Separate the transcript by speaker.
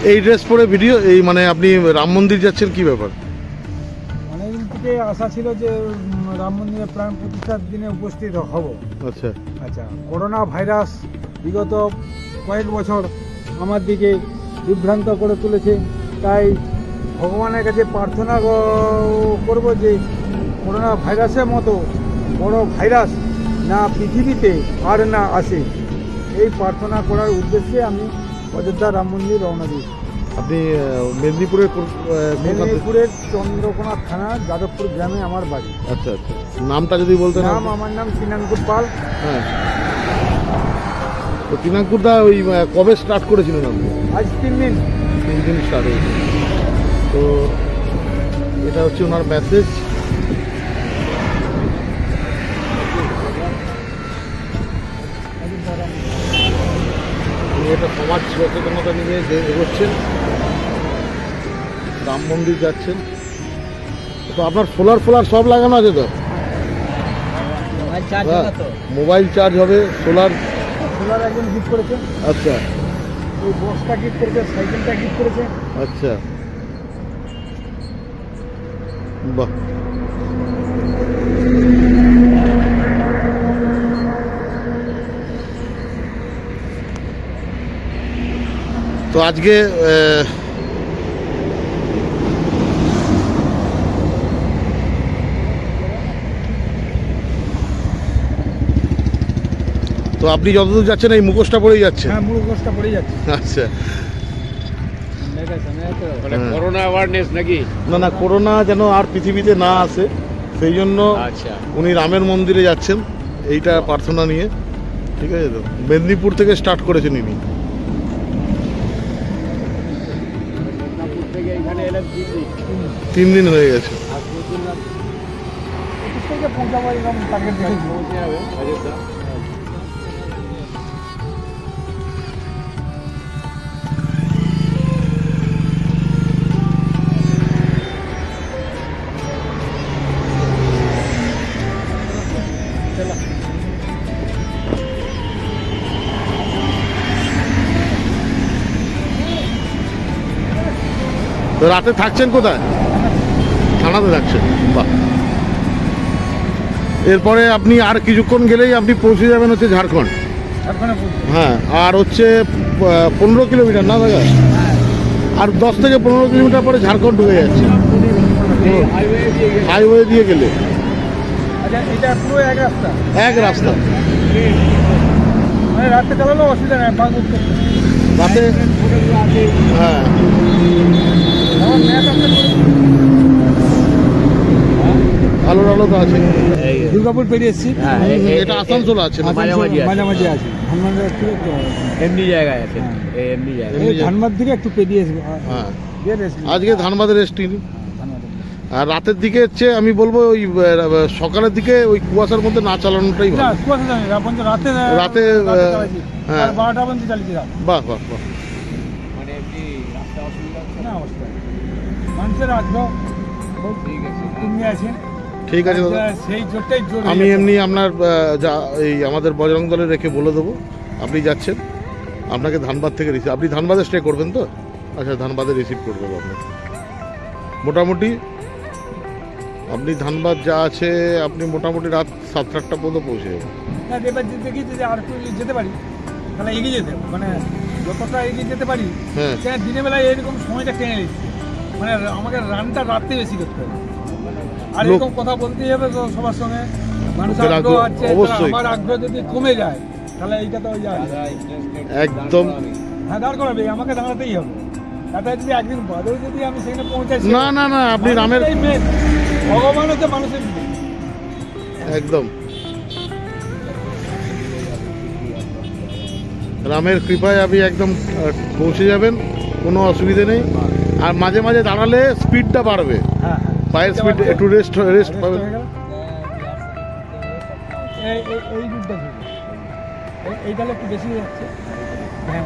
Speaker 1: এই ড্রেস পরে ভিডিও এই মানে আপনি রাম মন্দির যাচ্ছেন, কি ব্যাপার?
Speaker 2: অনেকদিন থেকে আশা ছিল যে রাম মন্দিরে প্রাণ প্রতিষ্ঠার দিনে উপস্থিত হব।
Speaker 1: আচ্ছা
Speaker 2: আচ্ছা, করোনা ভাইরাস বিগত কয়েক বছর আমার দিকে বিভ্রান্ত করে তুলেছে, তাই ভগবানের কাছে প্রার্থনা করব যে করোনা ভাইরাসের মতো বড় ভাইরাস না পৃথিবীতে আর না আসে, এই প্রার্থনা করার উদ্দেশ্যে আমি অযোধ্যা রাম মন্দির রওনা দিয়েছি।
Speaker 1: আপনি মেদিনীপুরের
Speaker 2: মেদিনীপুরের চন্দ্রকোনা থানা যাদবপুর গ্রামে আমার বাড়ি।
Speaker 1: আচ্ছা আচ্ছা, নামটা যদি বলতেন।
Speaker 2: আমার নাম তিনাঙ্কুর পাল।
Speaker 1: হ্যাঁ, তো তিনাঙ্কুর দা ওই কবে স্টার্ট করেছিলেন আপনি?
Speaker 2: আজ 3 দিন
Speaker 1: স্টার্ট হয়েছে। তো এটা হচ্ছে ওনার মেসেজ। এটা সমাজ সচেতনতা নিয়ে যে এগোচ্ছেন, রাম মন্দির যাচ্ছেন। তো আপনার সোলার সব লাগানো আছে তো? মোবাইল চার্জ হবে, সোলার
Speaker 2: একজন গিফট করেছে।
Speaker 1: আচ্ছা,
Speaker 2: ওই বক্সটা গিফট করেছে, সাইকেলটা গিফট করেছে।
Speaker 1: আচ্ছা, বাহ। তো আজকে তো আপনি যতদূর যাচ্ছেন এই মুখোশটা পরেই যাচ্ছেন?
Speaker 2: হ্যাঁ, মুখোশটা পরেই যাচ্ছে।
Speaker 1: আচ্ছা,
Speaker 3: করোনা অ্যাওয়ারনেস নাকি?
Speaker 1: না, করোনা যেন আর পৃথিবীতে না আসে, সেই জন্য উনি রামের মন্দিরে যাচ্ছেন এইটা প্রার্থনা নিয়ে। ঠিক আছে, তো মেদিনীপুর থেকে স্টার্ট করেছেন ইনি। 3 দিন হয়ে গেছে। তো রাতে থাকছেন কোথায়? থানাতে থাকছেন, বাহ। এরপরে আপনি আর কিছুক্ষণ গেলেই আপনি পৌঁছে যাবেন হচ্ছে ঝাড়খণ্ড। হ্যাঁ, আর হচ্ছে 15 কিলোমিটার না দাদা? আর 10 থেকে 15 কিলোমিটার পরে ঝাড়খণ্ড ঢুকে যাচ্ছে হাইওয়ে দিয়ে গেলে। এক রাস্তা,
Speaker 2: রাতে চালালেও অসুবিধা নেই,
Speaker 1: রাতে। হ্যাঁ, আলো তো আছে।
Speaker 2: দুর্গাপুর পেরিয়ে এসেছি।
Speaker 1: এটা আসানসোল আছে,
Speaker 2: মাঝামাঝি আছে।
Speaker 3: এমনি জায়গায় আছে, এমনি জায়গায়।
Speaker 2: ধানবাদ থেকে একটু পেরিয়ে এসবো।
Speaker 1: হ্যাঁ, আজকে ধানবাদের রেস্ট নিন। আর রাতের দিকে হচ্ছে আমি বলবো ওই সকালের দিকে ওই কুয়াশার মধ্যে না চালানোটাই ভালো। রাতে
Speaker 2: 12টা পর্যন্ত চালিয়েছি।
Speaker 1: বাহ বাহ বাহ।
Speaker 2: মানুষের আগ্রহ
Speaker 1: ঠিক আছে দাদা, আমি এমনি আপনার এই আমাদের বজরং দলে রেখে বলে দেবো আপনি যাচ্ছেন। আপনাকে ধানবাদ থেকে রিসিভ, আপনি ধানবাদে স্টে করবেন তো? আচ্ছা, ধানবাদে রিসিভ করে দেবো আপনাকে। মোটামুটি আপনি ধানবাদ যা আছে আপনি মোটামুটি রাত 7-8টা পর্যন্ত পৌঁছে যাবেন।
Speaker 2: দেখি যদি আর একটু যেতে পারি তাহলে এগিয়ে যেতে, মানে যতটা এগিয়ে যেতে পারি। হ্যাঁ, দিনের বেলায় এরকম সময়টা টেনে নিচ্ছি, মানে আমাকে রানটা রাতে বেশি করতে হবে। আর এরকম কথা বলতেই হবে তো সবার সঙ্গে। মানুষের আগ্রহ আছে, আমার আগ্রহ যদি কমে যায় তাহলে এইটা তো
Speaker 1: একদম।
Speaker 2: হ্যাঁ, দাঁড় করাবে, আমাকে দাঁড়াতেই হবে। তাতে যদি একদিন বাদেও যদি আমি সেখানে পৌঁছাই,
Speaker 1: না আপনি রামের
Speaker 2: ভগবান হচ্ছে মানুষের
Speaker 1: একদম রামের কৃপায় আপনি একদম পৌঁছে যাবেন, কোনো অসুবিধে নেই। আর মাঝে মাঝে দাঁড়ালে স্পিডটা বাড়বে, পায়ের স্পিড একটু রেস্ট পাবেন।
Speaker 2: এইটা একটু বেশি যাচ্ছে। হ্যাঁ,